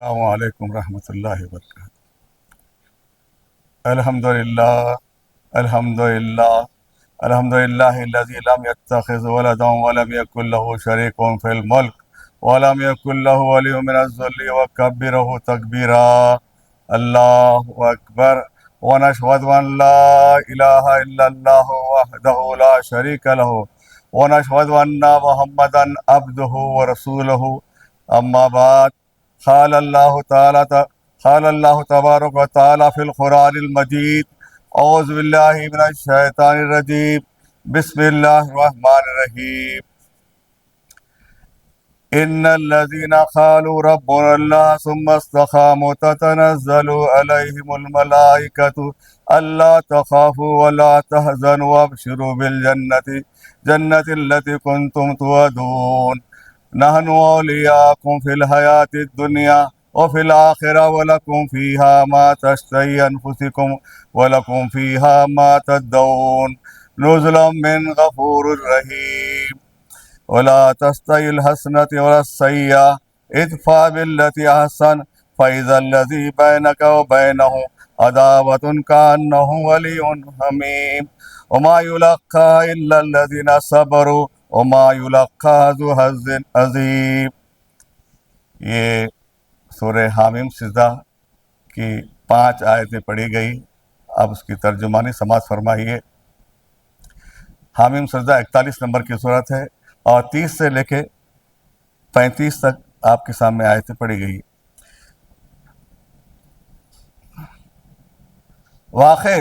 السلام علیکم ورحمۃ اللہ وبرکاتہ۔ الحمدللہ الحمدللہ الحمدللہ الذی لم یتخذ ولدا ولم یکن له شریک فی الملک ولم یکن له ولی من الذل وکبرہ تکبیرا۔ اللہ اکبر۔ ونشهد ان لا الہ الا اللہ وحدہ لا شریک لہ ونشهد ان محمدا عبدہ ورسولہ۔ اما بعد، قال اللہ تبارک و تعالی فی القرآن المجید، اعوذ باللہ من الشیطان الرجیم، بسم اللہ الرحمن الرحیم۔ ان الذین قالوا ربنا اللہ ثم استقاموا تتنزل علیہم الملائکۃ الا تخافوا ولا تحزنوا وابشروا بالجنة التي كنتم توعدون نحن اولیاءکم فی الحیاۃ الدنیا وفی الآخرہ ولکم فیہا ما تشتہی انفسکم ولکم فیہا ما تدعون نزلا من غفور رحیم۔ ولا تستوی الحسنة ولا السیئة ادفع بالتي احسن فإذا الذی بینک وبینہ عداوة کأنہ ولی حمیم وما یلقى الا الذین صبروا وما یلقى ذو حظ عظیم۔ یہ سورہ حامیم سجدہ کی 5 آیتیں پڑھی گئی۔ اب اس کی ترجمانی سماعت فرمائیے۔ حامیم سجدہ 41 نمبر کی صورت ہے اور 30 سے لے کے 35 تک آپ کے سامنے آیتیں پڑھی گئی۔ واقع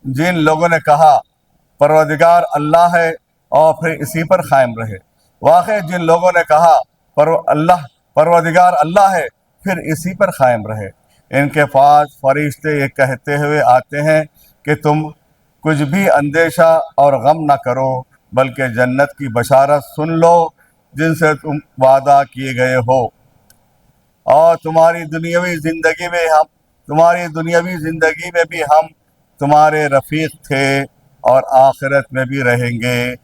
جن لوگوں نے کہا پروردگار اللہ ہے اور پھر اسی پر قائم رہے، واقع جن لوگوں نے کہا پروردگار اللہ ہے پھر اسی پر قائم رہے، ان کے پاس فرشتے یہ کہتے ہوئے آتے ہیں کہ تم کچھ بھی اندیشہ اور غم نہ کرو، بلکہ جنت کی بشارت سن لو جن سے تم وعدہ کیے گئے ہو، اور تمہاری دنیاوی زندگی میں بھی ہم تمہارے رفیق تھے اور آخرت میں بھی رہیں گے۔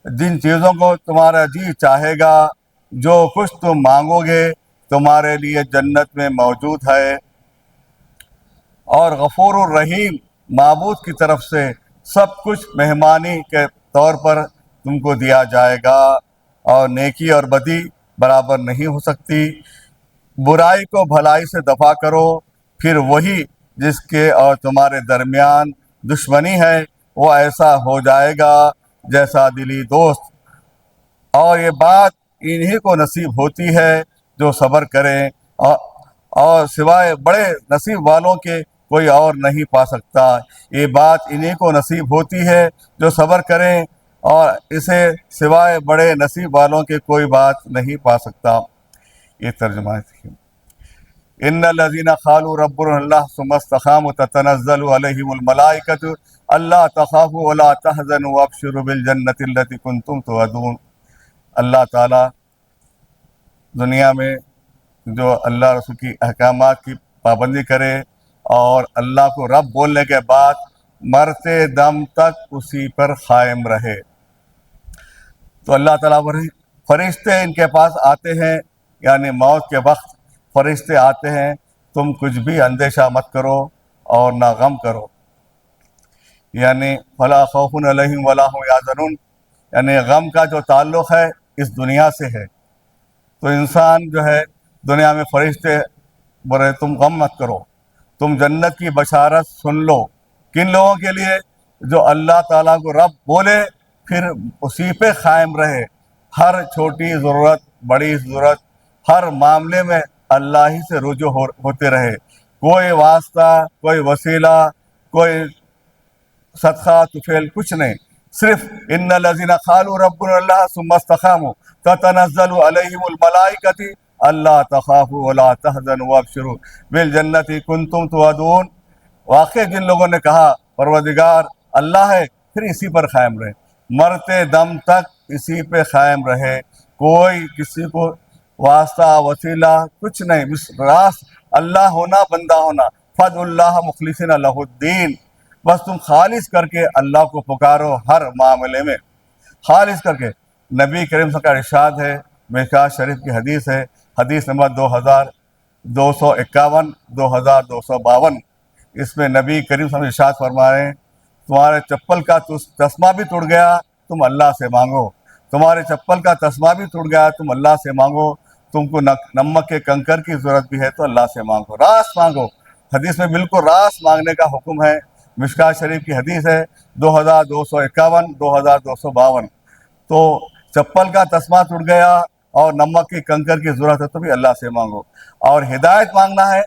جن چیزوں کو تمہارا جی چاہے گا، جو کچھ تم مانگو گے تمہارے لیے جنت میں موجود ہے، اور غفور الرحیم معبود کی طرف سے سب کچھ مہمانی کے طور پر تم کو دیا جائے گا، اور نیکی اور بدی برابر نہیں ہو سکتی۔ برائی کو بھلائی سے دفع کرو، پھر وہی جس کے اور تمہارے درمیان دشمنی ہے وہ ایسا ہو جائے گا جیسا دلی دوست، اور یہ بات انہی کو نصیب ہوتی ہے جو صبر کریں، اور سوائے بڑے نصیب والوں کے کوئی اور نہیں پا سکتا۔ یہ بات انہی کو نصیب ہوتی ہے جو صبر کریں، اور اسے سوائے بڑے نصیب والوں کے کوئی بات نہیں پا سکتا۔ یہ ترجمہ ہے۔ ان الذین قالوا ربنا اللہ ثم استقاموا تتنزل علیہم الملائکۃ الا تخافوا ولا تحزنوا وابشروا بالجنة التي كنتم توعدون۔ اللہ تعالیٰ دنیا میں جو اللہ رسول کی احکامات کی پابندی کرے اور اللہ کو رب بولنے کے بعد مرتے دم تک اسی پر قائم رہے، تو اللہ تعالیٰ فرشتے ان کے پاس آتے ہیں، یعنی موت کے وقت فرشتے آتے ہیں، تم کچھ بھی اندیشہ مت کرو اور نہ غم کرو، یعنی فلا خوف علیہم ولا هم یحزنون، یعنی غم کا جو تعلق ہے اس دنیا سے ہے۔ تو انسان جو ہے دنیا میں فرشتے بولے تم غم مت کرو، تم جنت کی بشارت سن لو۔ کن لوگوں کے لیے؟ جو اللہ تعالیٰ کو رب بولے پھر اسی پہ قائم رہے، ہر چھوٹی ضرورت بڑی ضرورت ہر معاملے میں اللہ ہی سے رجوع ہوتے رہے، کوئی واسطہ کوئی وسیلہ کوئی صدقہ طفیل کچھ نہیں، صرف ان الذین قالوا ربنا اللہ ثم استقاموا تتنزل علیہم الملائکۃ الا تخافوا ولا تحزنوا وابشروا بالجنة کنتم توعدون۔ واقع جن لوگوں نے کہا پروردگار اللہ ہے پھر اسی پر قائم رہے، مرتے دم تک اسی پہ قائم رہے، کوئی کسی کو واسطہ وسیلہ کچھ نہیں، بس راست اللہ ہونا بندہ ہونا، فادعوا اللہ مخلصین لہ الدین، بس تم خالص کر کے اللہ کو پکارو ہر معاملے میں، خالص کر کے۔ نبی کریم صلی اللہ علیہ وسلم کا ارشاد ہے، مشکوٰۃ شریف کی حدیث ہے، حدیث نمبر 251 2252 اس میں نبی کریم صلی اللہ علیہ وسلم ارشاد فرما رہے ہیں تمہارے چپل کا تسمہ بھی ٹوٹ گیا تم اللہ سے مانگو، تمہارے چپل کا تسمہ بھی ٹوٹ گیا تم اللہ سے مانگو، تم کو نمک کے کنکر کی ضرورت بھی ہے تو اللہ سے مانگو، راست مانگو۔ حدیث میں بالکل راست مانگنے کا حکم ہے، مشکوٰۃ شریف کی حدیث ہے 2251 2252۔ تو چپل کا تسمہ ٹوٹ گیا اور نمک کی کنکر کی ضرورت ہے تو بھی اللہ سے مانگو، اور ہدایت مانگنا ہے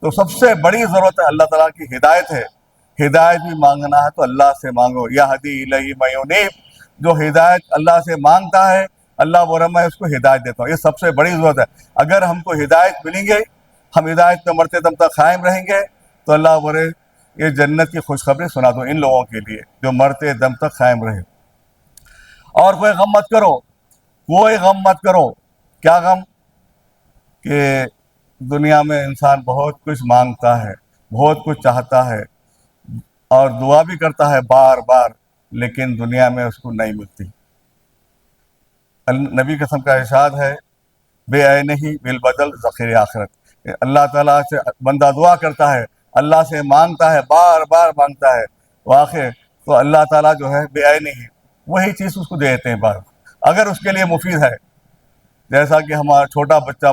تو سب سے بڑی ضرورت ہے اللہ تعالیٰ کی ہدایت ہے، ہدایت بھی مانگنا ہے تو اللہ سے مانگو، یا ہدی الیہ من ینیب، جو ہدایت اللہ سے مانگتا ہے اللہ بول رہا میں اس کو ہدایت دیتا ہوں، یہ سب سے بڑی ضرورت ہے۔ اگر ہم کو ہدایت ملیں گے، ہم ہدایت میں مرتے دم تک قائم رہیں گے تو اللہ بولے یہ جنت کی خوشخبری سنا دو ان لوگوں کے لیے جو مرتے دم تک قائم رہے۔ اور کوئی غم مت کرو، کوئی غم مت کرو، کیا غم؟ کہ دنیا میں انسان بہت کچھ مانگتا ہے، بہت کچھ چاہتا ہے اور دعا بھی کرتا ہے بار بار، لیکن دنیا میں اس کو نہیں ملتی۔ نبی قسم کا ارشاد ہے بے عینہ بالبدل ذخیر آخرت، اللہ تعالیٰ سے بندہ دعا کرتا ہے، اللہ سے مانگتا ہے، بار بار مانگتا ہے، واقع تو اللہ تعالیٰ جو ہے بے عینہ وہی چیز اس کو دے دیتے ہیں بار اگر اس کے لیے مفید ہے۔ جیسا کہ ہمارا چھوٹا بچہ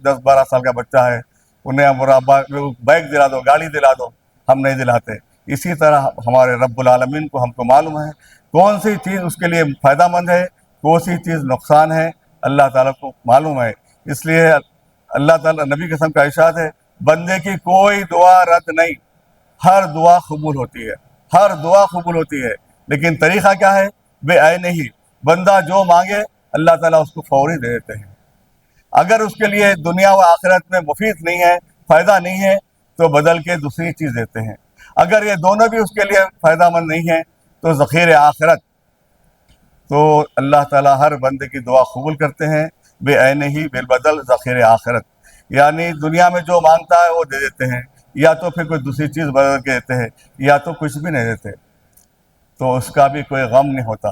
10-12 سال کا بچہ ہے، انہیں بائک دلا دو، گاڑی دلا دو، ہم نہیں دلاتے۔ اسی طرح ہمارے رب العالمین کو ہم کو معلوم ہے کون سی چیز اس کے لیے فائدہ مند ہے، کون سی چیز نقصان ہے، اللہ تعالیٰ کو معلوم ہے۔ اس لیے اللہ تعالیٰ نبی قسم کا ارشاد ہے بندے کی کوئی دعا رد نہیں، ہر دعا قبول ہوتی ہے، ہر دعا قبول ہوتی ہے، لیکن طریقہ کیا ہے؟ بے عینہ ہی، بندہ جو مانگے اللہ تعالیٰ اس کو فوری دے دیتے ہیں۔ اگر اس کے لیے دنیا و آخرت میں مفید نہیں ہے، فائدہ نہیں ہے تو بدل کے دوسری چیز دیتے ہیں، اگر یہ دونوں بھی اس کے لیے فائدہ مند نہیں ہے تو ذخیر آخرت، تو اللہ تعالیٰ ہر بندے کی دعا قبول کرتے ہیں بے عینہ ہی بالبدل ذخیر آخرت، یعنی دنیا میں جو مانگتا ہے وہ دے دیتے ہیں، یا تو پھر کوئی دوسری چیز بدل کے دیتے ہیں، یا تو کچھ بھی نہیں دیتے، تو اس کا بھی کوئی غم نہیں ہوتا۔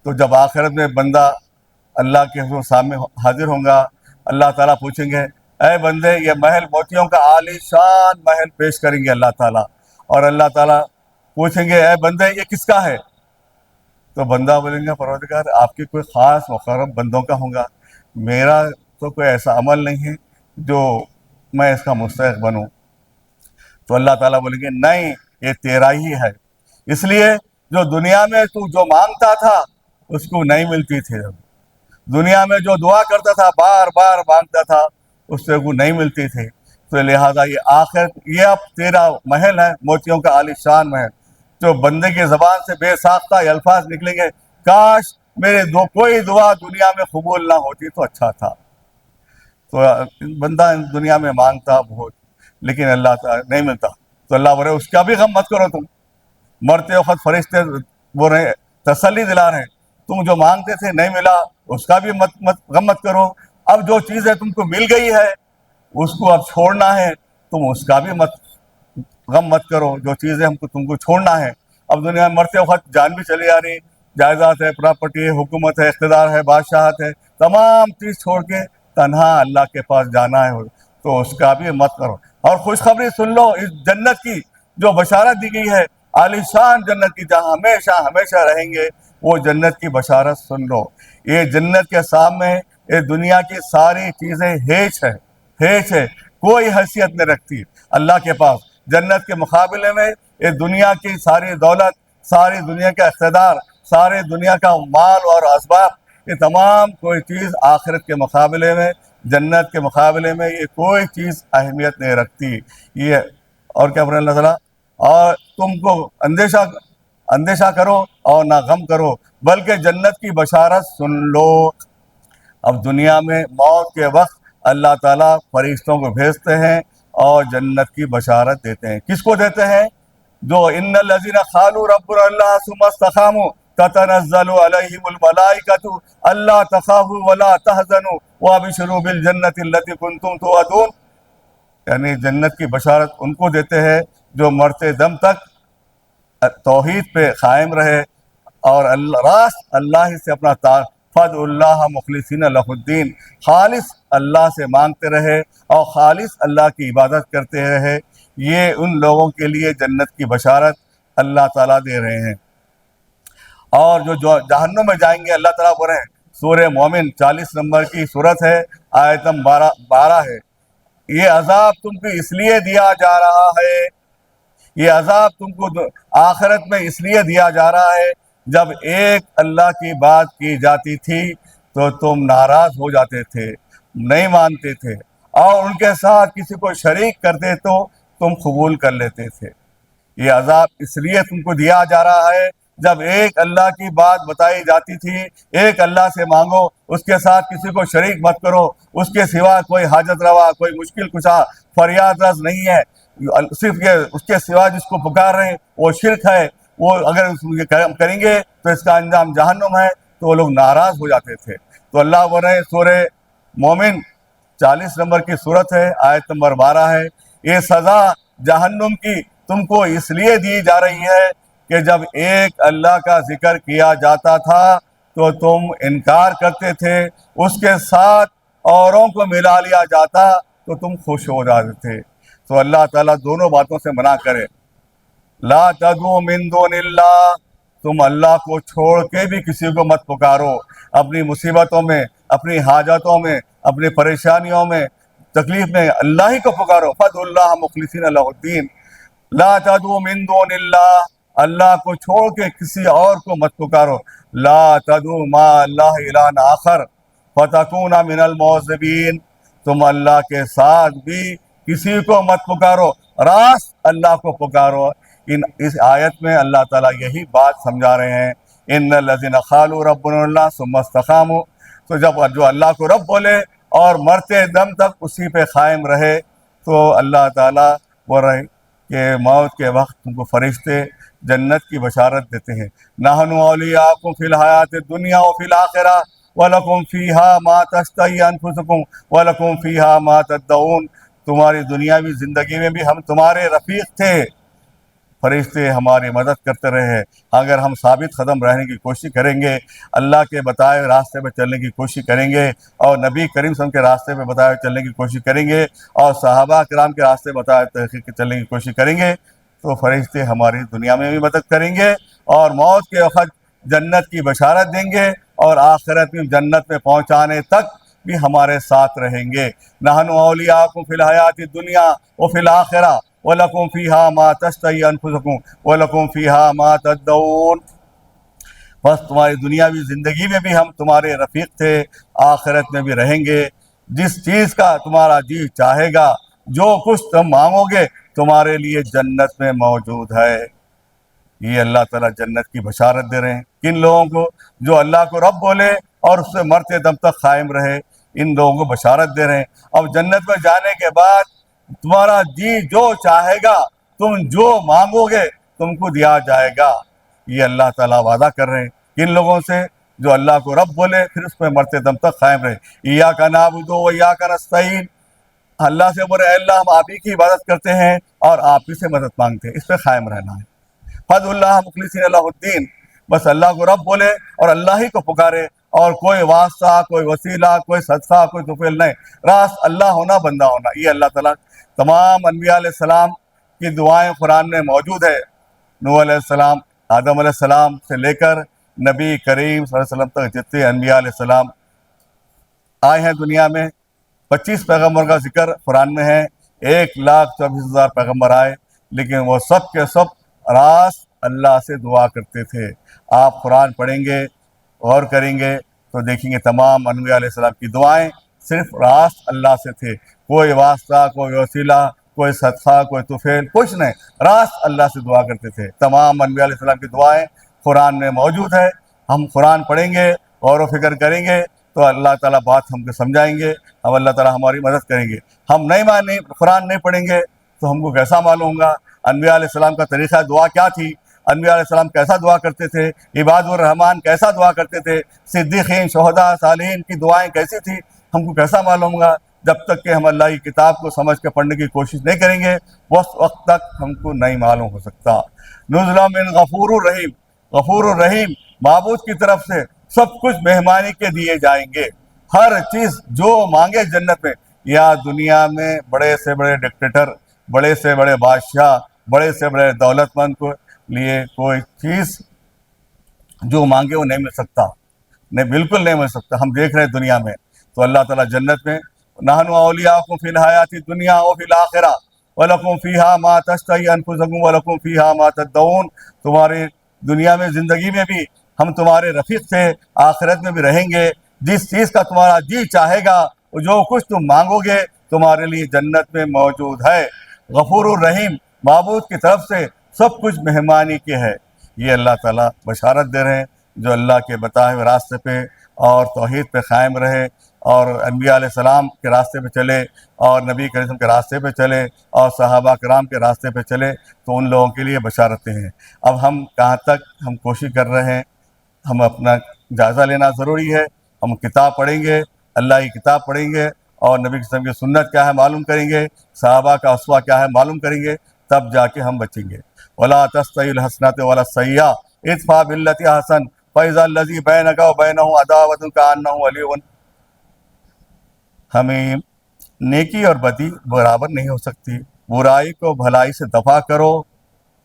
تو جب آخرت میں بندہ اللہ کے حضور سامنے حاضر ہوں گا، اللہ تعالیٰ پوچھیں گے اے بندے یہ محل موتیوں کا عالی شان محل پیش کریں گے اللہ تعالیٰ، اور اللہ تعالیٰ پوچھیں گے اے بندے یہ کس کا ہے؟ تو بندہ بولیں گا پروردگار آپ کے کوئی خاص مقرب بندوں کا ہوں گا، میرا تو کوئی ایسا عمل نہیں ہے جو میں اس کا مستحق بنوں۔ تو اللہ تعالیٰ بولیں گے نہیں یہ تیرا ہی ہے، اس لیے جو دنیا میں تو جو مانگتا تھا اس کو نہیں ملتی تھی، دنیا میں جو دعا کرتا تھا بار بار مانگتا تھا اس سے وہ نہیں ملتی تھی، تو لہٰذا یہ آخرت یہ اب تیرا محل ہے، موتیوں کا عالی شان محل، جو بندے کی زبان سے بے ساختہ یہ الفاظ نکلیں گے کاش میرے کوئی دعا دنیا میں قبول نہ ہوتی تو اچھا تھا۔ تو بندہ دنیا میں مانگتا بہت لیکن اللہ تعالیٰ نہیں ملتا، تو اللہ بولے اس کا بھی غم مت کرو، تم مرتے وقت فرشتے بول رہے تسلی دلا رہے ہیں تم جو مانگتے تھے نہیں ملا اس کا بھی غم مت کرو، اب جو چیزیں تم کو مل گئی ہے اس کو اب چھوڑنا ہے، تم اس کا بھی غم مت کرو، جو چیزیں تم کو چھوڑنا ہے۔ اب دنیا میں مرتے وقت جان بھی چلی آ رہی، جائیداد ہے، پراپرٹی ہے، حکومت ہے، اقتدار ہے، بادشاہت ہے، تمام چیز چھوڑ کے تنہا اللہ کے پاس جانا ہے تو اس کا بھی مت کرو۔ اور خوشخبری سن لو اس جنت کی جو بشارت دی گئی ہے، عالی شان جنت کی جہاں ہمیشہ ہمیشہ رہیں گے، وہ جنت کی بشارت سن لو۔ یہ جنت کے سامنے یہ دنیا کی ساری چیزیں ہیچ ہے، کوئی حیثیت نہیں رکھتی اللہ کے پاس۔ جنت کے مقابلے میں یہ دنیا کی ساری دولت، ساری دنیا کا اقتدار، ساری دنیا کا مال اور اسباب، یہ تمام کوئی چیز آخرت کے مقابلے میں، جنت کے مقابلے میں یہ کوئی چیز اہمیت نہیں رکھتی۔ یہ اور کیا بولے اللہ تعالیٰ، اور تم کو اندیشہ کرو اور نہ غم کرو بلکہ جنت کی بشارت سن لو۔ اب دنیا میں موت کے وقت اللہ تعالیٰ فرشتوں کو بھیجتے ہیں اور جنت کی بشارت دیتے ہیں، کس کو دیتے ہیں؟ جو ان الذین قالوا ربنا اللہ ثم استقاموا تتنزل علیہم الملائکۃ الا تخافوا ولا تحزنوا وابشروا بالجنۃ التي کنتم توعدون، یعنی جنت کی بشارت ان کو دیتے ہیں جو مرتے دم تک توحید پہ قائم رہے اور راست اللہ ہی سے اپنا فَادْعُوا اللَّهَ مُخْلِصِينَ لَهُ الدِّينَ، خالص اللہ سے مانگتے رہے اور خالص اللہ کی عبادت کرتے رہے، یہ ان لوگوں کے لیے جنت کی بشارت اللہ تعالیٰ دے رہے ہیں۔ اور جو جہنم میں جائیں گے، اللہ تعالیٰ بول رہے ہیں، سورہ مومن 40 نمبر کی صورت ہے، آیت نمبر 12 ہے، یہ عذاب تم کو اس لیے دیا جا رہا ہے، یہ عذاب تم کو آخرت میں اس لیے دیا جا رہا ہے، جب ایک اللہ کی بات کی جاتی تھی تو تم ناراض ہو جاتے تھے، نہیں مانتے تھے، اور ان کے ساتھ کسی کو شریک کرتے تو تم قبول کر لیتے تھے۔ یہ عذاب اس لیے تم کو دیا جا رہا ہے، جب ایک اللہ کی بات بتائی جاتی تھی، ایک اللہ سے مانگو، اس کے ساتھ کسی کو شریک مت کرو، اس کے سوا کوئی حاجت روا، کوئی مشکل کشا، فریاد رس نہیں ہے، صرف یہ اس کے سوا جس کو پکار رہے ہیں وہ شرک ہے، وہ اگر کریں گے تو اس کا انجام جہنم ہے، تو وہ لوگ ناراض ہو جاتے تھے۔ تو اللہ بول رہے ہیں، سورہ مومن 40 نمبر کی صورت ہے، آیت نمبر 12 ہے، یہ سزا جہنم کی تم کو اس لیے دی جا رہی ہے کہ جب ایک اللہ کا ذکر کیا جاتا تھا تو تم انکار کرتے تھے، اس کے ساتھ اوروں کو ملا لیا جاتا تو تم خوش ہو جاتے تھے۔ تو اللہ تعالیٰ دونوں باتوں سے منع کرے، لا تدعوا من دون اللہ، تم اللہ کو چھوڑ کے بھی کسی کو مت پکارو، اپنی مصیبتوں میں، اپنی حاجتوں میں، اپنی پریشانیوں میں، تکلیف میں اللہ ہی کو پکارو، فَادْعُوا اللَّهَ مُخْلِصِينَ لَهُ الدِّينَ لا تدعوا من دون اللہ، اللہ کو چھوڑ کے کسی اور کو مت پکارو، لا تدعوا مع اللہ الہ آخر فتکون من المعذبین، تم اللہ کے ساتھ بھی کسی کو مت پکارو، راست اللہ کو پکارو۔ اس آیت میں اللہ تعالیٰ یہی بات سمجھا رہے ہیں، ان الذین قالوا ربنا اللہ ثم استقاموا، تو جب جو اللہ کو رب بولے اور مرتے دم تک اسی پہ قائم رہے، تو اللہ تعالیٰ بول رہے کہ موت کے وقت تم کو فرشتے جنت کی بشارت دیتے ہیں، نحن اولیاءکم فی الحیات الدنیا وفی الآخرہ وَلَكُمْ فِيهَا مَا تَشْتَهِي أَنفُسُكُمْ وَلَكُمْ فِيهَا مَا تَدَّعُونَ، تمہاری دنیاوی زندگی میں بھی ہم تمہارے رفیق تھے، فرشتے ہماری مدد کرتے رہے، اگر ہم ثابت قدم رہنے کی کوشش کریں گے، اللہ کے بتائے راستے پہ چلنے کی کوشش کریں گے، اور نبی کریم صلی اللہ علیہ وسلم کے راستے پہ بتائے چلنے کی کوشش کریں گے، اور صحابہ کرام کے راستے بتائے چلنے کی کوشش کریں گے، تو فرشتے ہماری دنیا میں بھی مدد کریں گے، اور موت کے وقت جنت کی بشارت دیں گے، اور آخرت میں جنت میں پہنچانے تک بھی ہمارے ساتھ رہیں گے۔ نحن اولیاءکم فی الحیات الدنیا وفی الآخرہ وَلَكُمْ فِيهَا مَا تَشْتَهِي أَنفُسُكُمْ وَلَكُمْ فِيهَا مَا تَدَّعُونَ، بس تمہاری دنیاوی زندگی میں بھی ہم تمہارے رفیق تھے، آخرت میں بھی رہیں گے، جس چیز کا تمہارا جی چاہے گا، جو کچھ تم مانگو گے تمہارے لیے جنت میں موجود ہے۔ یہ اللہ تعالیٰ جنت کی بشارت دے رہے ہیں کن لوگوں کو؟ جو اللہ کو رب بولے اور اس سے مرتے دم تک قائم رہے، ان لوگوں کو بشارت دے رہے ہیں۔ اب جنت میں جانے کے بعد تمہارا جی جو چاہے گا، تم جو مانگو گے تم کو دیا جائے گا، یہ اللہ تعالیٰ وعدہ کر رہے ہیں کن لوگوں سے؟ جو اللہ کو رب بولے پھر اس پہ مرتے دم تک قائم رہے۔ ایاک نعبد و ایاک نستعین، اللہ سے بولے اے اللہ ہم آپ ہی کی عبادت کرتے ہیں اور آپ ہی سے مدد مانگتے ہیں، اس پہ قائم رہنا ہے۔ فَادْعُوا اللَّهَ مُخْلِصِينَ لَهُ الدِّينَ، بس اللہ کو رب بولے اور اللہ ہی کو پکارے، اور کوئی واسطہ، کوئی وسیلہ، کوئی صدقہ، کوئی توفیل نہیں، راست اللہ ہونا، بندہ ہونا۔ یہ اللہ تعالیٰ تمام انبیاء علیہ السلام کی دعائیں قرآن میں موجود ہے، نوح علیہ السلام، آدم علیہ السلام سے لے کر نبی کریم صلی اللہ علیہ وسلم تک جتنے انبیاء علیہ السلام آئے ہیں دنیا میں، 25 پیغمبر کا ذکر قرآن میں ہے، 1,24,000 پیغمبر آئے، لیکن وہ سب کے سب راست اللہ سے دعا کرتے تھے۔ آپ قرآن پڑھیں گے، غور کریں گے تو دیکھیں گے تمام انبیاء علیہ السلام کی دعائیں صرف راست اللہ سے تھے، کوئی واسطہ، کوئی وسیلہ، کوئی صدقہ، کوئی طفیل، کچھ نہیں، راست اللہ سے دعا کرتے تھے۔ تمام انبیاء علیہ السلام کی دعائیں قرآن میں موجود ہے، ہم قرآن پڑھیں گے، غور و فکر کریں گے تو اللہ تعالیٰ بات ہم کو سمجھائیں گے، اب اللہ تعالیٰ ہماری مدد کریں گے۔ ہم نہیں قرآن نہیں پڑھیں گے تو ہم کو کیسا معلوم ہوگا انبیاء علیہ السلام کا طریقہ دعا کیا تھی، انبیاء علیہ السلام کیسا دعا کرتے تھے، عباد الرحمن کیسا دعا کرتے تھے، صدیقین، شہداء، صالحین کی دعائیں کیسی تھی، ہم کو کیسا معلوم ہوگا جب تک کہ ہم اللہ کی کتاب کو سمجھ کے پڑھنے کی کوشش نہیں کریں گے، اس وقت تک ہم کو نہیں معلوم ہو سکتا۔ نزلا من غفور الرحیم، غفور الرحیم معبود کی طرف سے سب کچھ مہمانی کے دیے جائیں گے. ہر چیز جو مانگے جنت میں. یا دنیا میں بڑے سے بڑے ڈکٹیٹر، بڑے سے بڑے بادشاہ، بڑے سے بڑے دولت مند کو لیے کوئی چیز جو مانگے وہ نہیں مل سکتا، نہیں، بالکل نہیں مل سکتا. ہم دیکھ رہے ہیں دنیا میں. تو اللہ تعالیٰ جنت میں نحن اولیاءکم فی الحیات الدنیا وفی الآخرہ وَلَكُمْ فِيهَا مَا تَشْتَهِي أَنفُسُكُمْ وَلَكُمْ فِيهَا مَا تَدَّعُونَ. تمہاری دنیا میں زندگی میں بھی ہم تمہارے رفیق تھے، آخرت میں بھی رہیں گے. جس چیز کا تمہارا جی چاہے گا، جو کچھ تم مانگو گے تمہارے لیے جنت میں موجود ہے. غفور الرحیم، معبود کی طرف سے سب کچھ مہمانی کے ہے. یہ اللہ تعالیٰ بشارت دے رہے ہیں. جو اللہ کے بتائے ہوئے راستے پہ اور توحید پہ قائم رہے اور انبیاء علیہ السلام کے راستے پہ چلے اور نبی کریم کے راستے پہ چلے اور صحابہ کرام کے راستے پہ چلے، تو ان لوگوں کے لیے بشارتیں ہیں. اب ہم کہاں تک ہم کوشش کر رہے ہیں، ہم اپنا جائزہ لینا ضروری ہے. ہم کتاب پڑھیں گے، اللہ کی کتاب پڑھیں گے اور نبی قسم کی سنت کیا ہے معلوم کریں گے، صحابہ کا اسوہ کیا ہے معلوم کریں گے، تب جا کے ہم بچیں گے. وَلَا تَسْتَوِي الْحَسَنَةُ وَلَا السَّيِّئَةُ ادْفَعْ بِالَّتِي أَحْسَنُ فَإِذَا الَّذِي بَيْنَكَ وَبَيْنَهُ عَدَاوَةٌ كَأَنَّهُ وَلِيٌّ. ہمیں نیکی اور بدی برابر نہیں ہو سکتی. برائی کو بھلائی سے دفع کرو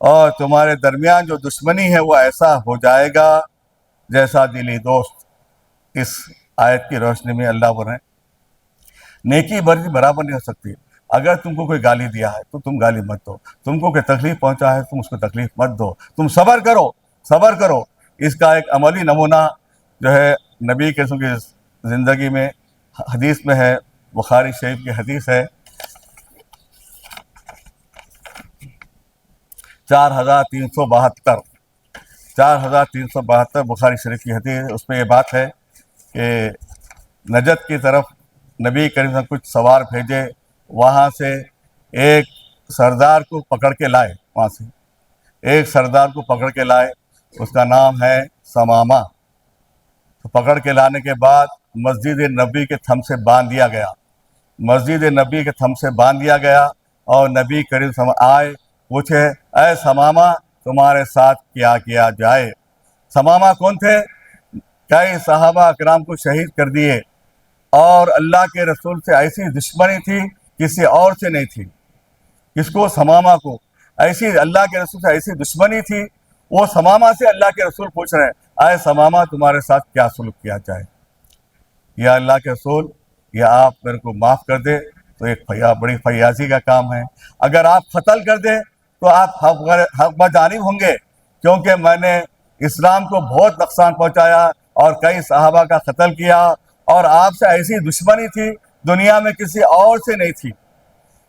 اور تمہارے درمیان جو دشمنی ہے وہ ایسا ہو جائے گا جیسا دلی دوست. اس آیت کی روشنی میں اللہ بول رہے ہیں نیکی بدی برابر نہیں ہو سکتی. اگر تم کو کوئی گالی دیا ہے تو تم گالی مت دو، تم کو کوئی تکلیف پہنچا ہے تم اس کو تکلیف مت دو، تم صبر کرو، صبر کرو. اس کا ایک عملی نمونہ جو ہے نبی کے رسول کی زندگی میں حدیث میں ہے، بخاری شریف کی حدیث ہے 4372 4372 بخاری شریف کی حدیث. اس میں یہ بات ہے کہ نجد کی طرف نبی کریم نے کچھ سوار بھیجے، وہاں سے ایک سردار کو پکڑ کے لائے، وہاں سے ایک سردار کو پکڑ کے لائے، اس کا نام ہے ثمامہ. تو پکڑ کے لانے کے بعد مسجد نبی کے تھم سے باندھ دیا گیا، مسجد نبی کے تھم سے باندھ دیا گیا. اور نبی کریم آئے، پوچھے اے ثمامہ تمہارے ساتھ کیا کیا جائے. ثمامہ کون تھے؟ کئی صحابہ اکرام کو شہید کر دیے اور اللہ کے رسول سے ایسی دشمنی تھی کسی اور سے نہیں تھی. کس کو؟ ثمامہ کو. ایسی اللہ کے رسول سے ایسی دشمنی تھی، وہ ثمامہ سے اللہ کے رسول پوچھ رہے ہیں اے ثمامہ تمہارے ساتھ کیا سلوک کیا جائے. یا اللہ کے رسول، یا آپ میرے کو معاف کر دے تو ایک بڑی فیاضی کا کام ہے. اگر آپ قتل کر دیں تو آپ حق بجانب ہوں گے، کیونکہ میں نے اسلام کو بہت نقصان پہنچایا اور کئی صحابہ کا قتل کیا، اور آپ سے ایسی دشمنی تھی دنیا میں کسی اور سے نہیں تھی،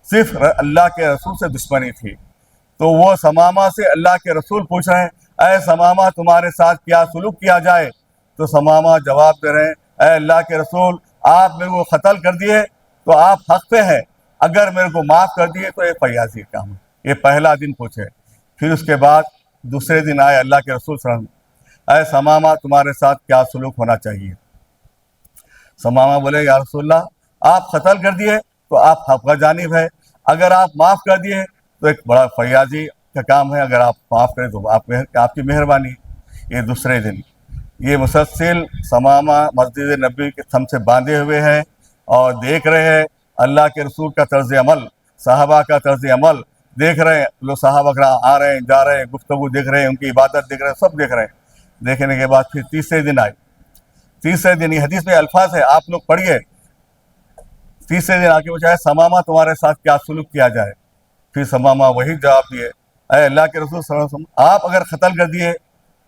صرف اللہ کے رسول سے دشمنی تھی. تو وہ ثمامہ سے اللہ کے رسول پوچھ رہے ہیں اے ثمامہ تمہارے ساتھ کیا سلوک کیا جائے. تو ثمامہ جواب دے رہے ہیں اے اللہ کے رسول، آپ میرے کو قتل کر دیے تو آپ حق پہ ہیں، اگر میرے کو معاف کر دیے تو یہ فیاضی کام ہے. یہ پہلا دن پوچھے. پھر اس کے بعد دوسرے دن آئے اللہ کے رسول صلی اللہ علیہ وسلم، اے ثمامہ تمہارے ساتھ کیا سلوک ہونا چاہیے. ثمامہ بولے یا رسول اللہ، آپ قتل کر دیے تو آپ حق کا جانب ہے، اگر آپ معاف کر دیے تو ایک بڑا فیاضی کا کام ہے، اگر آپ معاف کریں تو آپ کی مہربانی. یہ دوسرے دن یہ مسلسل ثمامہ مسجد نبی کے تھم سے باندھے ہوئے ہیں اور دیکھ رہے ہیں اللہ کے رسول کا طرز عمل، صحابہ کا طرز عمل دیکھ رہے ہیں. لوگ صحابہ کرام آ رہے ہیں جا رہے ہیں، گفتگو دیکھ رہے ہیں، ان کی عبادت دیکھ رہے ہیں، سب دیکھ رہے ہیں. دیکھنے کے بعد پھر تیسرے دن آئے. تیسرے دن یہ حدیث میں الفاظ ہے، آپ لوگ پڑھیے. تیسرے دن آ کے پوچھا ہے ثمامہ تمہارے ساتھ کیا سلوک کیا جائے. پھر ثمامہ وہی جواب دیے اے اللہ کے رسول صلی اللہ علیہ وسلم، آپ اگر قتل کر دیے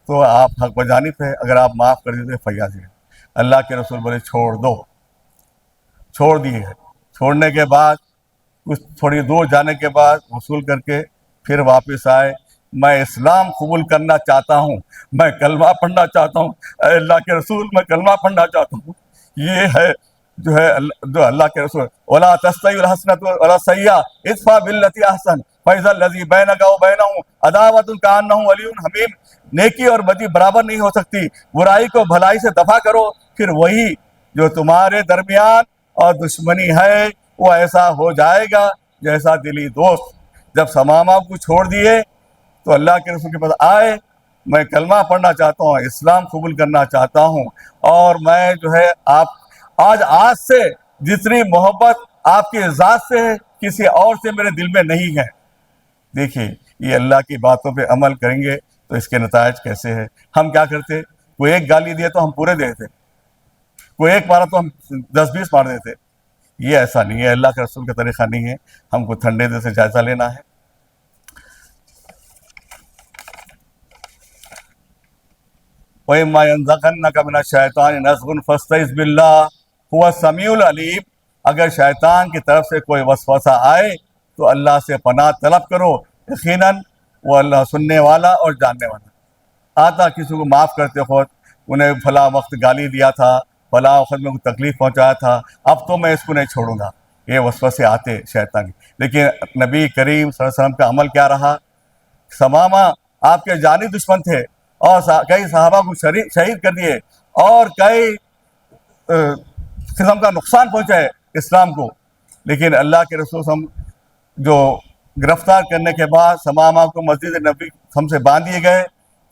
تو آپ حق بجانب ہے، اگر آپ معاف کر دیے تو فیاضی ہے. اللہ کے رسول بولے چھوڑ دو. چھوڑ دیے. چھوڑنے کے بعد کچھ تھوڑی دور جانے کے بعد وصول کر کے پھر واپس آئے. میں اسلام قبول کرنا چاہتا ہوں، میں کلمہ پڑھنا چاہتا ہوں. اے اللہ کے رسول میں کلمہ پڑھنا چاہتا ہوں. یہ ہے جو اللہ کے رسول وَلَا تَسْتَوِي الْحَسَنَةُ وَلَا السَّيِّئَةُ ادْفَعْ بِالَّتِي أَحْسَنُ فَإِذَا الَّذِي بَيْنَكَ وَبَيْنَهُ عَدَاوَةٌ كَأَنَّهُ وَلِيٌّ حَمِيمٌ. نیکی اور بدی برابر نہیں ہو سکتی. برائی کو بھلائی سے دفع کرو، پھر وہی جو تمہارے درمیان اور دشمنی ہے وہ ایسا ہو جائے گا جیسا دلی دوست. جب ثمامہ کو چھوڑ دیے تو اللہ کے رسول کے پاس آئے میں کلمہ پڑھنا چاہتا ہوں، اسلام قبول کرنا چاہتا ہوں، اور میں جو ہے آج سے جتنی محبت آپ کی ذات سے ہے کسی اور سے میرے دل میں نہیں ہے۔ دیکھیے یہ اللہ کی باتوں پہ عمل کریں گے تو اس کے نتائج کیسے ہیں۔ ہم کیا کرتے، کوئی ایک گالی دیا تو ہم پورے دیتے، کوئی ایک مارا تو ہم 10-20 مار دیتے۔ یہ ایسا نہیں ہے، اللہ کے رسول کا طریقہ نہیں ہے، ہم کو ٹھنڈے دل سے جائزہ لینا ہے۔ وَإِمَّا يَنزَغَنَّكَ مِنَ الشَّيْطَانِ نَزْغٌ فَاسْتَعِذْ بِاللَّهِ هُوَ السَّمِيعُ الْعَلِيمُ۔ اگر شیطان کی طرف سے کوئی وسوسہ آئے تو اللہ سے پناہ طلب کرو، یقیناً وہ اللہ سننے والا اور جاننے والا۔ آتا کسی کو معاف کرتے وقت انہیں فلاں وقت گالی دیا تھا، فلاں وقت میں کوئی تکلیف پہنچایا تھا، اب تو میں اس کو نہیں چھوڑوں گا، یہ وسوسے آتے شیطان کی۔ لیکن نبی کریم صلی اللہ علیہ وسلم کا عمل کیا رہا؟ ثمامہ آپ کے جانی دشمن تھے، اور کئی صحابہ کو شہید کر دیے، اور کئی قسم کا نقصان پہنچائے اسلام کو، لیکن اللہ کے رسول ہم جو گرفتار کرنے کے بعد ثمامہ کو مسجد نبی ہم سے باندھ دیے گئے،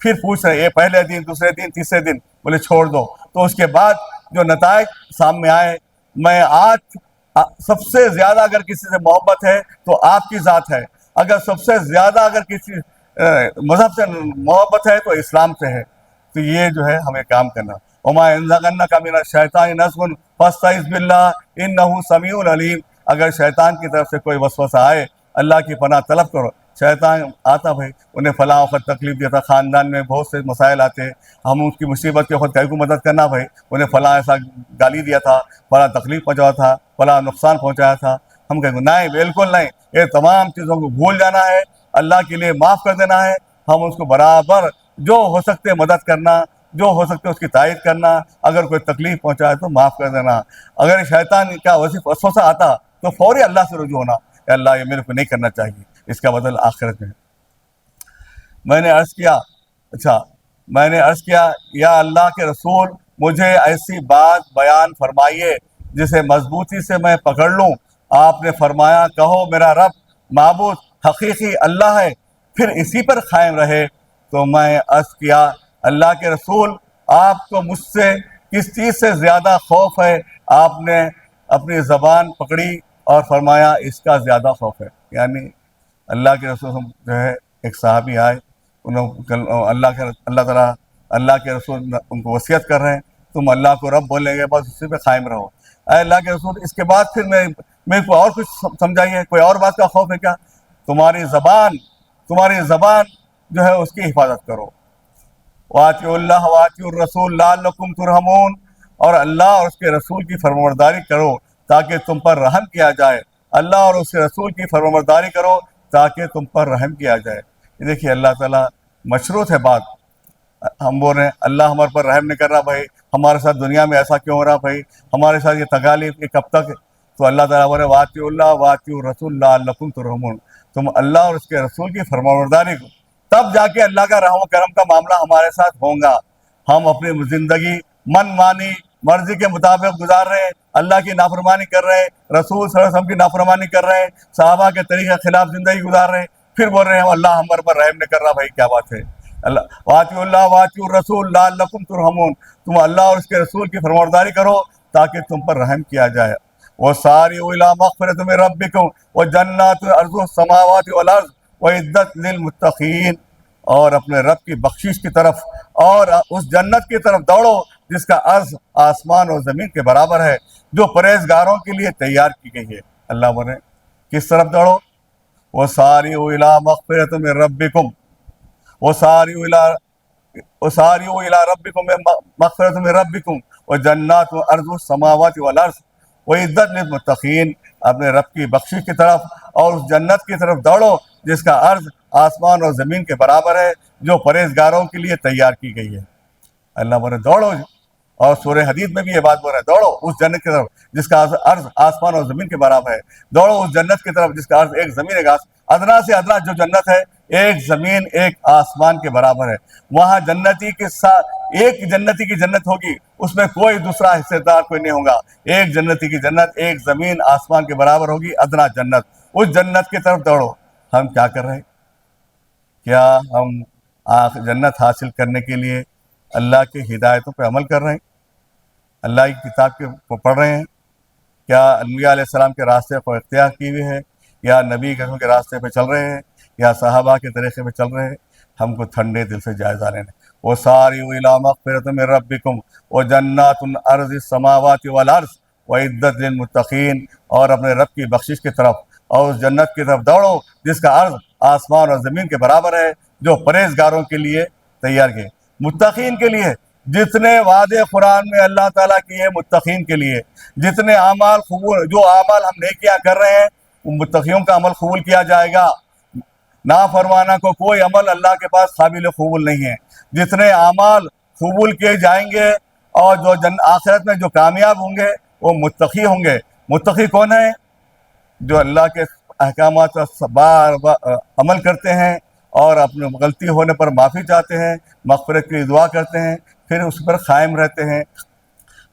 پھر پوچھ رہے یہ پہلے دن، دوسرے دن، تیسرے دن، بولے چھوڑ دو۔ تو اس کے بعد جو نتائج سامنے آئے، میں آج سب سے زیادہ اگر کسی سے محبت ہے تو آپ کی ذات ہے، اگر سب سے زیادہ اگر کسی مذہب سے محبت ہے تو اسلام سے ہے۔ تو یہ جو ہے ہمیں کام کرنا۔ وَمَا يَنزَغَنَّكَ مِنَ الشَّيْطَانِ نَزْغٌ فَاسْتَعِذْ بِاللَّهِ إِنَّهُ سَمِيعٌ عَلِيمٌ۔ اگر شیطان کی طرف سے کوئی وسوسہ آئے، اللہ کی پناہ طلب کرو۔ شیطان آتا بھائی، انہیں فلاں وقت تکلیف دیتا، خاندان میں بہت سے مسائل آتے، ہم اس کی مصیبت کے وقت کئی کو مدد کرنا بھائی، انہیں فلاں ایسا گالی دیا تھا، فلاں تکلیف پہنچایا تھا، فلاں نقصان پہنچایا تھا، ہم کہیں گے نہیں، بالکل نہیں، یہ تمام چیزوں کو بھول جانا ہے، اللہ کے لیے معاف کر دینا ہے۔ ہم اس کو برابر جو ہو سکتے مدد کرنا، جو ہو سکتے اس کی تائید کرنا، اگر کوئی تکلیف پہنچائے تو معاف کر دینا۔ اگر شیطان کا وسوسہ آتا تو فوری اللہ سے رجوع ہونا کہ اللہ یہ میرے کو نہیں کرنا چاہیے، اس کا بدل آخرت میں۔ میں نے عرض کیا یا اللہ کے رسول، مجھے ایسی بات بیان فرمائیے جسے مضبوطی سے میں پکڑ لوں۔ آپ نے فرمایا کہو میرا رب معبود حقیقی اللہ ہے، پھر اسی پر قائم رہے۔ تو میں عرض کیا اللہ کے رسول، آپ کو مجھ سے کس چیز سے زیادہ خوف ہے؟ آپ نے اپنی زبان پکڑی اور فرمایا اس کا زیادہ خوف ہے۔ یعنی اللہ کے رسول جو ہے، ایک صحابی آئے، اللہ کے رسول ان کو وصیت کر رہے ہیں، تم اللہ کو رب بولیں گے، بس اسی پہ قائم رہو۔ اے اللہ کے رسول، اس کے بعد پھر میرے کو اور کچھ سمجھائیے، کوئی اور بات کا خوف ہے کیا؟ تمہاری زبان جو ہے اس کی حفاظت کرو۔ وَأَطِیعُوا اللَّهَ وَأَطِیعُوا الرَّسُولَ لَعَلَّکُمْ تُرْحَمُونَ، اور اللہ اور اس کے رسول کی فرمانبرداری کرو تاکہ تم پر رحم کیا جائے۔ اللہ اور اس کے رسول کی فرمانبرداری کرو تاکہ تم پر رحم کیا جائے۔ دیکھیے اللہ تعالیٰ مشروط ہے بات، ہم بول رہے ہیں اللہ ہمارے پر رحم نہیں کر رہا بھائی، ہمارے ساتھ دنیا میں ایسا کیوں ہو رہا بھائی، ہمارے ساتھ یہ تکالیف یہ کب تک؟ تو اللہ تعالیٰ بولے وَأَطِیعُوا اللَّهَ وَأَطِیعُوا الرَّسُولَ لَعَلَّکُمْ تُرْحَمُونَ، تم اللہ اور اس کے رسول کی فرمانبرداری کو، تب جا کے اللہ کا رحم و کرم کا معاملہ ہمارے ساتھ ہوگا۔ ہم اپنی زندگی من مانی مرضی کے مطابق گزار رہے ہیں، اللہ کی نافرمانی کر رہے ہیں، رسول صلی اللہ علیہ وسلم کی نافرمانی کر رہے ہیں، صحابہ کے طریقے خلاف زندگی گزار رہے ہیں، پھر بول رہے ہیں اللہ ہمارے پر رحم نہیں کر رہا بھائی، کیا بات ہے؟ وَأَطِیعُوا اللَّهَ وَأَطِیعُوا الرَّسُولَ لَعَلَّکُمْ تُرْحَمُونَ، تم اللہ اور اس کے رسول کی فرمانبرداری کرو تاکہ تم پر رحم کیا جائے۔ وَسَارِعُوا إِلَىٰ مَغْفِرَةٍ مِّن رَّبِّکُمْ وَجَنَّاتٍ عَرْضُهَا السَّمَاوَاتُ وَالْأَرْضُ وَأُعِدَّتْ لِلْمُتَّقِينَ، اور اپنے رب کی بخشش کی طرف اور اس جنت کی طرف دوڑو جس کا عرض آسمان اور زمین کے برابر ہے، جو پرہیزگاروں کے لیے تیار کی گئی ہے۔ اللہ بولے کس طرف دوڑو؟ وَسَارِعُوا إِلَىٰ مَغْفِرَةٍ مِّن رَّبِّکُمْ وَسَارِعُوا إِلَىٰ رَبِّکُم مَغْفِرَةٍ مِّن رَّبِّکُم وَجَنَّاتٌ عَرْضُهَا السَّمَاوَاتُ وَالْأَرْضُ وَأُعِدَّتْ لِلْمُتَّقِينَ، اپنے رب کی بخشش کی طرف اور اس جنت کی طرف دوڑو جس کا عرض آسمان اور زمین کے برابر ہے، جو پرہیزگاروں کے لیے تیار کی گئی ہے۔ اللہ بولے دوڑو، اور سورہ حدید میں بھی یہ بات بول رہا ہے، دوڑو اس جنت کی طرف جس کا عرض آسمان اور زمین کے برابر ہے، دوڑو اس جنت کی طرف جس کا عرض ایک زمین ایک ادنا سے ادنا جو جنت ہے ایک زمین ایک آسمان کے برابر ہے۔ وہاں جنتی کے ساتھ ایک جنتی کی جنت ہوگی، اس میں کوئی دوسرا حصے دار کوئی نہیں ہوگا، ایک جنتی کی جنت ایک زمین آسمان کے برابر ہوگی، ادنا جنت، اس جنت کی طرف دوڑو۔ ہم کیا کر رہے ہیں؟ کیا ہم جنت حاصل کرنے کے لیے اللہ کی ہدایتوں پہ عمل کر رہے ہیں، اللہ کی کتاب کو پڑھ رہے ہیں؟ کیا انبیاء علیہ السلام کے راستے کو اختیار کی ہوئی ہے، یا نبی کے راستے پہ چل رہے ہیں، یا صحابہ کے طریقے پہ چل رہے ہیں؟ ہم کو ٹھنڈے دل سے جائزہ لینا ہے۔ وَسَارِعُوا إِلَىٰ مَغْفِرَةٍ مِّن رَّبِّكُمْ وَجَنَّاتٌ عَرْضُهَا السَّمَاوَاتُ وَالْأَرْضُ وَأُعِدَّتْ لِلْمُتَّقِينَ، اور اپنے رب کی بخشش کی طرف اور اس جنت کی طرف دوڑو جس کا عرض آسمان اور زمین کے برابر ہے، جو پرہیزگاروں کے لیے تیار کیے، متقین کے لیے۔ جتنے وعدے قرآن میں اللہ تعالیٰ کیے متقین کے لیے، جتنے اعمال قبول، جو اعمال ہم نیکیاں کر رہے ہیں وہ متقیوں کا عمل قبول کیا جائے گا۔ نافرمانہ کو کوئی عمل اللہ کے پاس قابل قبول نہیں ہے۔ جتنے اعمال قبول کیے جائیں گے اور جو آخرت میں جو کامیاب ہوں گے وہ متقی ہوں گے۔ متقی کون ہے؟ جو اللہ کے احکامات پر بار بار عمل کرتے ہیں اور اپنے غلطی ہونے پر معافی چاہتے ہیں، مغفرت کی دعا کرتے ہیں، پھر اس پر قائم رہتے ہیں،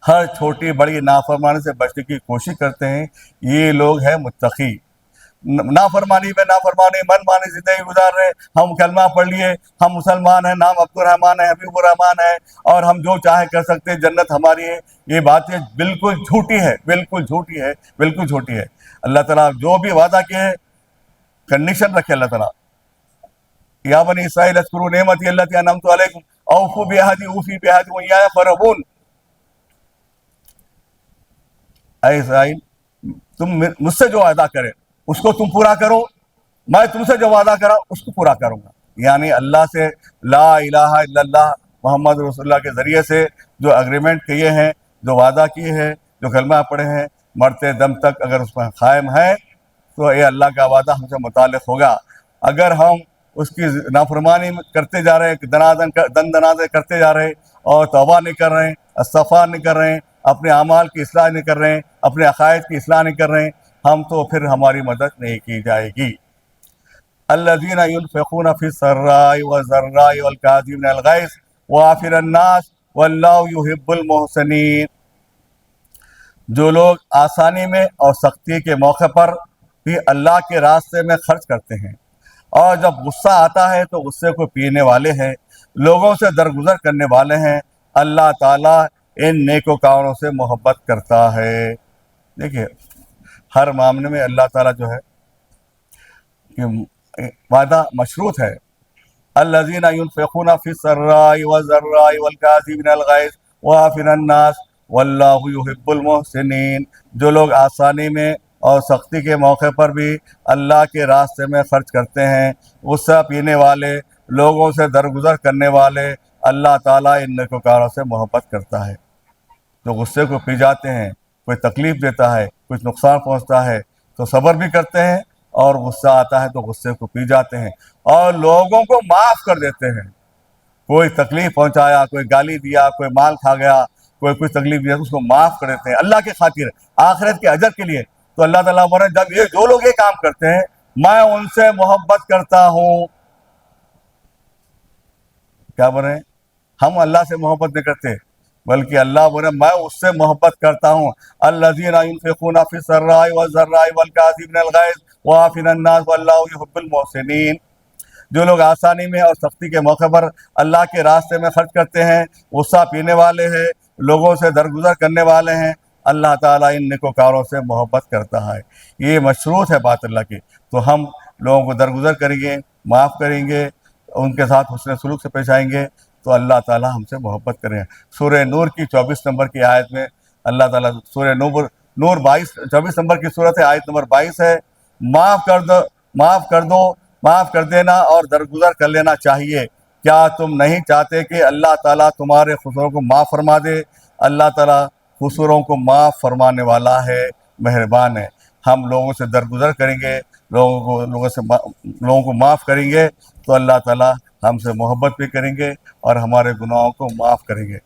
ہر چھوٹی بڑی نافرمانی سے بچنے کی کوشش کرتے ہیں۔ یہ لوگ ہیں متقی۔ نافرمانی میں نافرمانی من مانی زندگی گزار رہے، ہم کلمہ پڑھ لیے، ہم مسلمان ہیں، نام عبد الرحمن ہے، حبیب الرحمن ہے، اور ہم جو چاہے کر سکتے ہیں، جنت ہماری ہے۔ یہ باتیں بالکل جھوٹی ہے، بالکل جھوٹی ہے، بالکل جھوٹی ہے۔ اللہ تعالیٰ جو بھی وعدہ کیے ہے کنڈیشن رکھے اللہ تعالیٰ، یا بنی اسرائیل اذکروا نعمتی التی انعمت علیکم اوفوا بعہدی اوفی بعہدکم وایایا فارہبون۔ اے اسرائیل، تم مجھ سے جو وعدہ کرے اس کو تم پورا کرو، میں تم سے جو وعدہ کرا اس کو پورا کروں گا۔ یعنی اللہ سے لا الہ الا اللہ محمد رسول اللہ کے ذریعے سے جو اگریمنٹ کیے ہیں، جو وعدہ کیے ہیں، جو کلمہ پڑھے ہیں، مرتے دم تک اگر اس پر قائم ہے تو یہ اللہ کا وعدہ ہم سے متعلق ہوگا۔ اگر ہم اس کی نافرمانی کرتے جا رہے ہیں، دن دنازے کرتے جا رہے ہیں اور توبہ نہیں کر رہے ہیں، استغفار نہیں کر رہے ہیں، اپنے اعمال کی اصلاح نہیں کر رہے ہیں، اپنے عقائد کی اصلاح نہیں کر رہے ہیں، ہم تو پھر ہماری مدد نہیں کی جائے گی۔ الذین ينفقون فی السراء والضراء والکاظمین الغیظ وعافین الناس واللہ یحب المحسنین۔ جو لوگ آسانی میں اور سختی کے موقع پر بھی اللہ کے راستے میں خرچ کرتے ہیں، اور جب غصہ آتا ہے تو غصے کو پینے والے ہیں، لوگوں سے درگزر کرنے والے ہیں، اللہ تعالیٰ ان نیکوکاروں سے محبت کرتا ہے۔ دیکھیے ہر معاملے میں اللہ تعالیٰ جو ہے کہ وعدہ مشروط ہے۔ الذین ينفقون فی السراء والضراء والکاظمین الغیظ وعافین الناس واللہ یحب المحسنین۔ جو لوگ آسانی میں اور سختی کے موقع پر بھی اللہ کے راستے میں خرچ کرتے ہیں، غصہ پینے والے، لوگوں سے درگزر کرنے والے، اللہ تعالیٰ ان نیکوکاروں سے محبت کرتا ہے۔ جو غصے کو پی جاتے ہیں، کوئی تکلیف دیتا ہے، کچھ نقصان پہنچتا ہے تو صبر بھی کرتے ہیں، اور غصہ آتا ہے تو غصے کو پی جاتے ہیں اور لوگوں کو معاف کر دیتے ہیں۔ کوئی تکلیف پہنچایا، کوئی گالی دیا، کوئی مال کھا گیا، کوئی کچھ تکلیف دیا تو اس کو معاف کر دیتے ہیں اللہ کے خاطر، آخرت کے اجر کے لیے۔ تو اللہ تعالیٰ بولے جب یہ جو لوگ یہ کام کرتے ہیں میں ان سے محبت کرتا ہوں۔ کیا بولے؟ ہم اللہ سے محبت نہیں کرتے، بلکہ اللہ بولے میں اس سے محبت کرتا ہوں۔ الذین ينفقون فی السراء والضراء والکاظمین الغیظ وعافین الناس واللہ یحب المحسنین۔ جو لوگ آسانی میں اور سختی کے موقع پر اللہ کے راستے میں خرچ کرتے ہیں، غصہ پینے والے ہیں، لوگوں سے درگزر کرنے والے ہیں، اللہ تعالیٰ ان نیکوکاروں سے محبت کرتا ہے۔ یہ مشروط ہے بات اللہ کی۔ تو ہم لوگوں کو درگزر کریں گے، معاف کریں گے، ان کے ساتھ حسن سلوک سے پیش آئیں گے تو اللہ تعالیٰ ہم سے محبت کریں گے۔ سورہ نور کی 24 نمبر کی آیت میں اللہ تعالیٰ، سورہ نور 24 نمبر کی صورت ہے، آیت نمبر 22 ہے، معاف کر دینا اور درگزر کر لینا چاہیے۔ کیا تم نہیں چاہتے کہ اللہ تعالیٰ تمہارے قصوروں کو معاف فرما دے؟ اللہ تعالیٰ قصوروں کو معاف فرمانے والا ہے، مہربان ہے۔ ہم لوگوں سے درگزر کریں گے، لوگوں کو معاف کریں گے تو اللہ تعالیٰ ہم سے محبت بھی کریں گے اور ہمارے گناہوں کو معاف کریں گے۔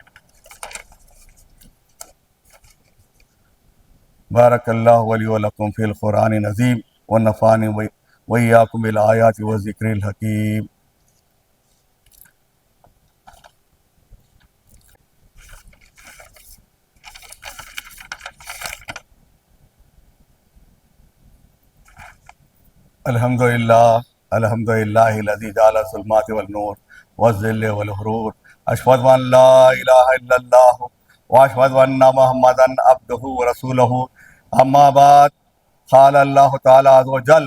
بارک اللہ ولی ولکم فی القرآن العظیم ونفعنی وإیاکم بالآیات والذکر الحکیم۔ الحمدللہ الحمد للہ الذی جعل الظلمات والنور والظل والحرور اشهد ان لا الہ الا اللہ واشهد ان محمدا عبدہ ورسولہ اما بعد قال اللہ تعالی عز وجل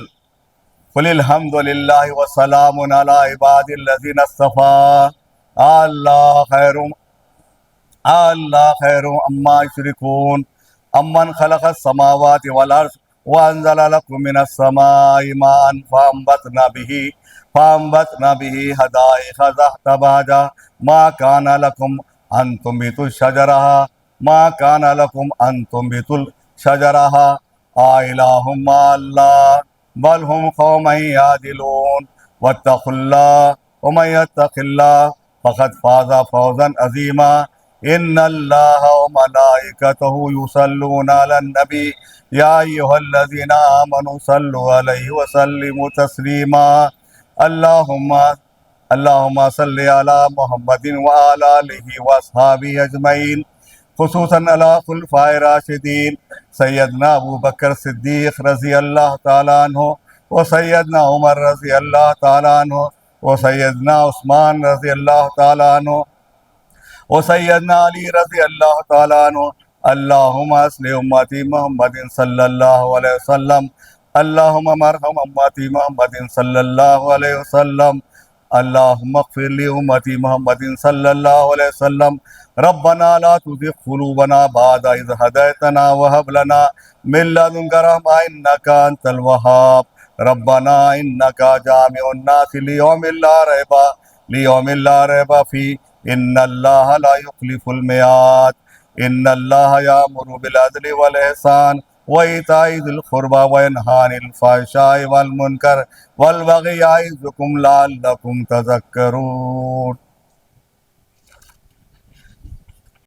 قل الحمد للہ وسلام علی عباد الذین اصطفى اللہ خیر اما یشرکون امن خلق السماوات والارض وانزل لكم من السماء ماء فانبتنا به حدائق ذات بهجة ما كان لكم ان تنبتوا الشجرها الہ مع اللہ بل هم قوم يعدلون واتقوا الله ومن يتق الله فقد فاز فوزا عظیما ان اللہ وملائکتہ یصلون علی النبی یا ایھا الذین آمنوا صلوا علیہ وسلموا تسلیما اللہم صل علی محمد وعلی آلہ واصحابہ اجمعین خصوصاً علی خلفاء راشدین سیدنا ابو بکر صدیق رضی اللہ تعالیٰ عنہ وسیدنا عمر رضی اللہ تعالیٰ عنہ وسیدنا عثمان رضی اللہ تعالیٰ عنہ وسیدنا علی رضی اللہ تعالیٰ عنہ اللہم اصلح امتی محمد صلی اللہ علیہ وسلم اللہم مرحم امتی محمد صلی اللہ علیہ وسلم اللہم اغفر لی امتی محمد صلی اللہ علیہ وسلم ربنا لا تزغ قلوبنا بعد اذ ہدیتنا وہب لنا من لدنک رحمۃ انک انت الوہاب ربنا انک جامع الناس لیوم لا ریب فیہ ان اللہ لا یخلف الميعاد ان اللہ یأمر بالعدل والإحسان وإیتاء ذی القربى وینہی عن الفحشاء والمنکر والبغی یعظکم لعلکم تذکرون۔